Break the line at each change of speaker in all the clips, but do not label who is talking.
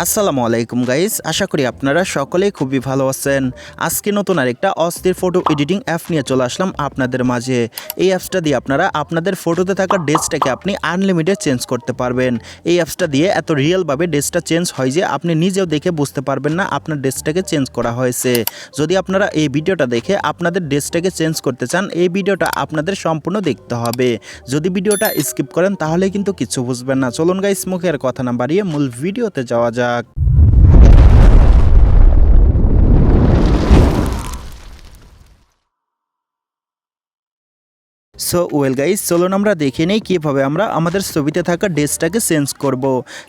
আসসালামু আলাইকুম গাইস, আশা করি আপনারা সকলেই খুবই ভালো আছেন। আজকে নতুন আরেকটা অস্থির ফটো এডিটিং অ্যাপ নিয়ে চলে আসলাম আপনাদের মাঝে। এই অ্যাপসটা দিয়ে আপনারা আপনাদের ফটোতে থাকা ড্রেসটাকে আপনি আনলিমিটেড চেঞ্জ করতে পারবেন। এই অ্যাপসটা দিয়ে এত রিয়েলভাবে ড্রেসটা চেঞ্জ হয় যে আপনি নিজেও দেখে বুঝতে পারবেন না আপনার ড্রেসটাকে চেঞ্জ করা হয়েছে। যদি আপনারা এই ভিডিওটা দেখে আপনাদের ড্রেসটাকে চেঞ্জ করতে চান, এই ভিডিওটা আপনাদের সম্পূর্ণ দেখতে হবে। যদি ভিডিওটা স্কিপ করেন তাহলে কিন্তু কিছু বুঝবেন না। চলুন গাইস, মুখের কথা না বাড়িয়ে মূল ভিডিওতে যাওয়া যাক। সো ওয়েল গাইস, চলুন আমরা দেখে নেই কীভাবে আমরা আমাদের ছবিতে থাকা ড্রেসটাকে চেঞ্জ করব।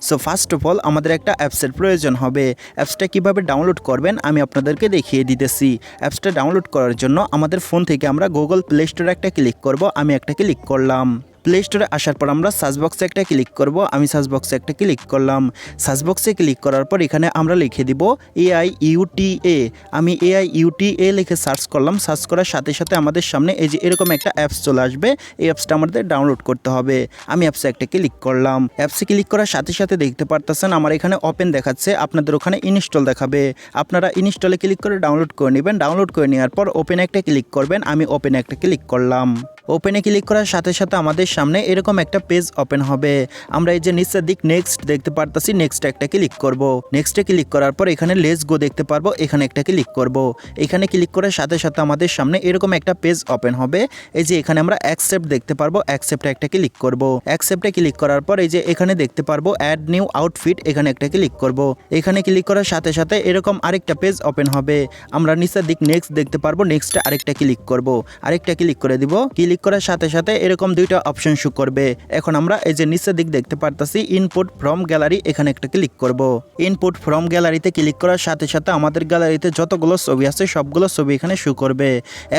সো ফার্স্ট অফ অল আমাদের একটা অ্যাপসের প্রয়োজন হবে। অ্যাপসটা কিভাবে ডাউনলোড করবেন আমি আপনাদেরকে দেখিয়ে দিতেছি। অ্যাপসটা ডাউনলোড করার জন্য আমাদের ফোন থেকে আমরা গুগল প্লে স্টোরে একটা ক্লিক করব। আমি একটা ক্লিক করলাম। প্লে স্টোরে আসার পর আমরা সার্চ বক্সে একটা ক্লিক করব। আমি সার্চ বক্সে একটা ক্লিক করলাম। সার্চ বক্সে ক্লিক করার পর এখানে আমরা লিখে দিব AIUTA। আমি AIUTA লিখে সার্চ করলাম। সার্চ করার সাথে সাথে আমাদের সামনে এই যে এরকম একটা অ্যাপস চলে আসবে। এই অ্যাপসটা আমাদের ডাউনলোড করতে হবে। আমি অ্যাপসে একটা ক্লিক করলাম। অ্যাপসে ক্লিক করার সাথে সাথে দেখতে পারতেছেন আমার এখানে ওপেন দেখাচ্ছে, আপনাদের ওখানে ইনস্টল দেখাবে। আপনারা ইনস্টলে ক্লিক করে ডাউনলোড করে নেবেন। ডাউনলোড করে নেওয়ার পর ওপেনে একটা ক্লিক করবেন। আমি ওপেনে একটা ক্লিক করলাম। ওপেনে ক্লিক করার সাথে সাথে আমাদের সামনে এরকম একটা পেজ ওপেন হবে। আমরা এই যে নিচের দিক নেক্সট দেখতে পারতাছি, নেক্সটে একটা ক্লিক করব। নেক্সটে ক্লিক করার পর এখানে লেটস গো দেখতে পারবো, এখানে একটা ক্লিক করব। এখানে ক্লিক করার সাথে সাথে আমাদের সামনে এরকম একটা পেজ ওপেন হবে। এই যে এখানে আমরা অ্যাকসেপ্ট দেখতে পারবো, অ্যাকসেপ্টে একটা ক্লিক করব। অ্যাকসেপ্টে ক্লিক করার পর এই যে এখানে দেখতে পারবো অ্যাড নিউ আউটফিট, এখানে একটা ক্লিক করব। এখানে ক্লিক করার সাথে সাথে এরকম আরেকটা পেজ ওপেন হবে। আমরা নিচের দিক নেক্সট দেখতে পারবো, নেক্সটে আরেকটা ক্লিক করব। আরেকটা ক্লিক করে দিব। ক্লিক করার সাথে সাথে এরকম দুইটা অপশন শো করবে। এখন আমরা এই যে নিচের দিক দেখতে পারতাছি ইনপুট ফ্রম গ্যালারি, এখানে একটা ক্লিক করব। ইনপুট ফ্রম গ্যালারিতে ক্লিক করার সাথে সাথে আমাদের গ্যালারিতে যতগুলো ছবি আছে সবগুলো ছবি এখানে শো করবে।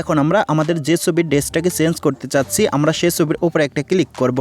এখন আমরা আমাদের যে ছবির ড্রেসটাকে চেঞ্জ করতে চাচ্ছি আমরা সেই ছবির উপরে একটা ক্লিক করব।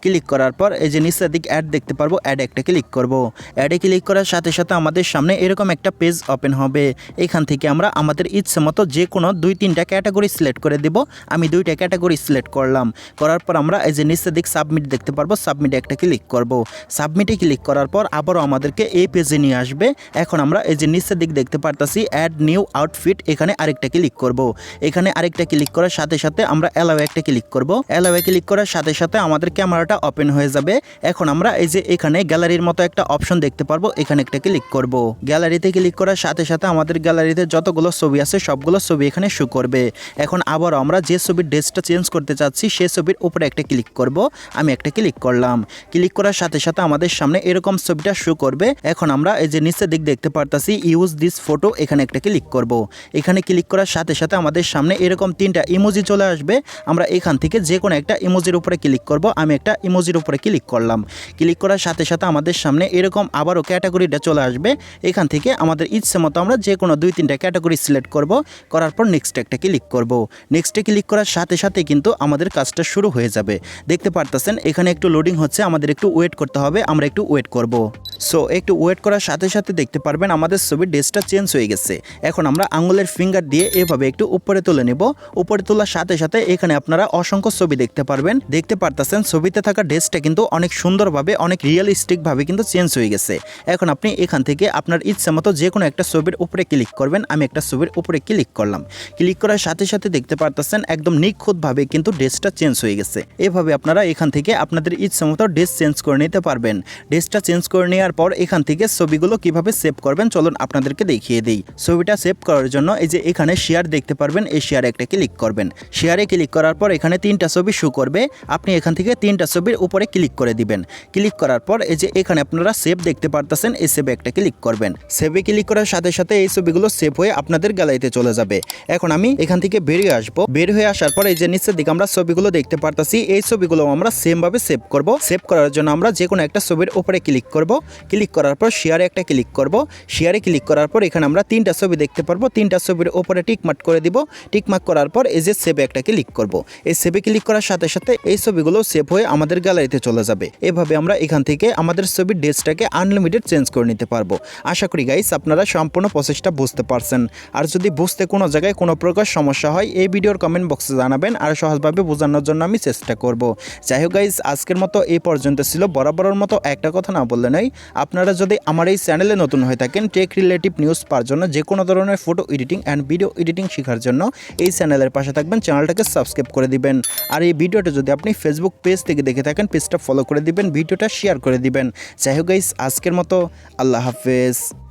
ক্লিক করার পর এই যে নিচের দিক অ্যাড দেখতে পারবো, অ্যাড একটা ক্লিক করব। অ্যাডে ক্লিক করার সাথে সাথে আমাদের সামনে এরকম একটা পেজ ওপেন হবে। এখান থেকে আমরা আমাদের ইচ্ছে মতো যে কোনো 2-3টা ক্যাটাগরি সিলেক্ট করে দেব। আমি 2টা ক্যাটাগরি সিলেক্ট করলাম। করার পর আমরা এই যে নিচের দিক সাবমিট দেখতে পারবো, সাবমিটে একটা ক্লিক করব। সাবমিটে ক্লিক করার পর আবারও আমাদেরকে এই পেজে নিয়ে আসবে। এখন আমরা এই যে নিচের দিক দেখতে পারতাছি অ্যাড নিউ আউটফিট, এখানে আরেকটা ক্লিক করব। এখানে আরেকটা ক্লিক করার সাথে সাথে আমরা অ্যালাও একটা ক্লিক করব। অ্যালাওয়ে ক্লিক করার সাথে সাথে আমাদের ক্যামেরাটা ওপেন হয়ে যাবে। এখন আমরা এই যে এখানে গ্যালারির মতো একটা অপশন দেখতে পারবো, এখানে একটা ক্লিক করব। গ্যালারিতে ক্লিক করার সাথে সাথে আমাদের গ্যালারিতে যতগুলো ছবি আছে সবগুলো ছবি এখানে শো করবে। এখন আবারও আমরা যে ছবির ড্রেসটা চেঞ্জ করতে চাচ্ছি সেই ছবির উপরে একটা ক্লিক করব। আমি একটা ক্লিক করলাম। ক্লিক করার সাথে সাথে আমাদের সামনে এরকম ছবিটা শো করবে। এখন আমরা এই যে নিচের দিক দেখতে পারতাছি ইউজ দিস ফটো, এখানে একটা ক্লিক করব। এখানে ক্লিক করার সাথে সাথে আমাদের সামনে এরকম 3টা ইমোজি চলে আসবে। আমরা এখান থেকে যে কোনো একটা ইমোজির উপরে ক্লিক করব। আমি একটা ইমোজির উপরে ক্লিক করলাম। ক্লিক করার সাথে সাথে আমাদের সামনে এরকম আবারও ক্যাটাগরিটা চলে আসবে। এখান থেকে আমাদের ইচ্ছে মতো আমরা যে কোনো 2-3টা ক্যাটাগরি সিলেক্ট করব। করার পর নেক্সট একটা ক্লিক করব। নেক্সটে ক্লিক করার সাথে সাথে কিন্তু আমাদের কাজটা শুরু হয়ে যাবে। দেখতে পারতেছেন এখানে একটু লোডিং হচ্ছে, আমাদের একটু ওয়েট করতে হবে। আমরা একটু ওয়েট করব। সো একটু ওয়েট করার সাথে সাথে দেখতে পারবেন আমাদের ছবির ড্রেসটা চেঞ্জ হয়ে গেছে। এখন আমরা আঙুলের ফিঙ্গার দিয়ে এভাবে একটু উপরে তুলে নেব। উপরে তোলার সাথে সাথে এখানে আপনারা অসংখ্য ছবি দেখতে পারবেন। দেখতে পারতেছেন ছবিতে থাকা ড্রেসটা কিন্তু অনেক সুন্দরভাবে, অনেক রিয়েলিস্টিকভাবে কিন্তু চেঞ্জ হয়ে গেছে। এখন আপনি এখান থেকে আপনার ইচ্ছে মতো যে কোনো একটা ছবির উপরে ক্লিক করবেন। আমি একটা ছবির উপরে ক্লিক করলাম। ক্লিক করার সাথে সাথে দেখতে পারতেছেন একদম নিখুঁতভাবে কিন্তু ড্রেসটা চেঞ্জ হয়ে গেছে। এভাবে আপনারা এখান থেকে আপনাদের ইচ্ছে মতো ড্রেস চেঞ্জ করে নিতে পারবেন। ড্রেসটা চেঞ্জ করে নেওয়ার পর এখান থেকে ছবিগুলো কিভাবে সেভ করবেন চলুন আপনাদেরকে দেখিয়ে দিই। ছবিটা সেভ করার জন্য এই যে এখানে শেয়ার দেখতে পারবেন, এই শেয়ারে একটা ক্লিক করবেন। শেয়ারে ক্লিক করার পর এখানে 3টা ছবি শো করবে। আপনি এখান থেকে 3টা ছবির উপরে ক্লিক করে দিবেন। ক্লিক করার পর এই যে এখানে আপনারা সেভ দেখতে পারতেছেন, এই সেভে একটা ক্লিক করবেন। সেভে ক্লিক করার সাথে সাথে এই ছবিগুলো সেভ হয়ে আপনাদের গ্যালারিতে চলে যাবে। এখন আমি এখান থেকে বেরিয়ে আসবো। বের হয়ে আসার পর এই যে নিচের দিকে আমরা ছবিগুলো দেখতে পারতাছি, এই ছবিগুলো আমরা সেম ভাবে সেভ করব। সেভ করার জন্য আমরা যে কোনো একটা ছবির উপরে ক্লিক করব। ক্লিক করার পর শেয়ারে একটা ক্লিক করব। শেয়ারে ক্লিক করার পর এখানে আমরা 3টা ছবি দেখতে পারবো। 3টা ছবির উপরে টিকমার্ক করে দিব। টিকমার্ক করার পর এই যে সেভে একটা ক্লিক করব। এই সেভে ক্লিক করার সাথে সাথে এই ছবিগুলো সেভ হয়ে আমাদের গ্যালারিতে চলে যাবে। এভাবে আমরা এখান থেকে আমাদের ছবির ড্রেসটাকে আনলিমিটেড চেঞ্জ করে নিতে পারবো। আশা করি গাইস আপনারা সম্পূর্ণ প্রসেসটা বুঝতে পারছেন। আর যদি বুঝতে কোনো জায়গায় কোনো প্রকার সমস্যা হয় এই ভিডিওর কমেন্ট বক্সে জানাবেন, আর সহজভাবে বোঝানোর জন্য আমি চেষ্টা করব। যাই হোক গাইস, আজকের মতো এই পর্যন্ত ছিল। বরাবরের মতো একটা কথা না বললে নয়, আপনারা যদি আমার এই চ্যানেলে নতুন হয়ে থাকেন টেক রিলেটিভ নিউজ পাওয়ার জন্য যে কোনো ধরনের photo editing and video editing শেখার জন্য এই চ্যানেলের পাশে থাকবেন, চ্যানেলটাকে সাবস্ক্রাইব করে দিবেন। আর এই ভিডিওটা যদি আপনি ফেসবুক পেজ থেকে দেখে থাকেন পেজটা ফলো করে দিবেন, ভিডিওটা শেয়ার করে দিবেন। যাই হোক গাইস, আজকের মতো আল্লাহ হাফেজ।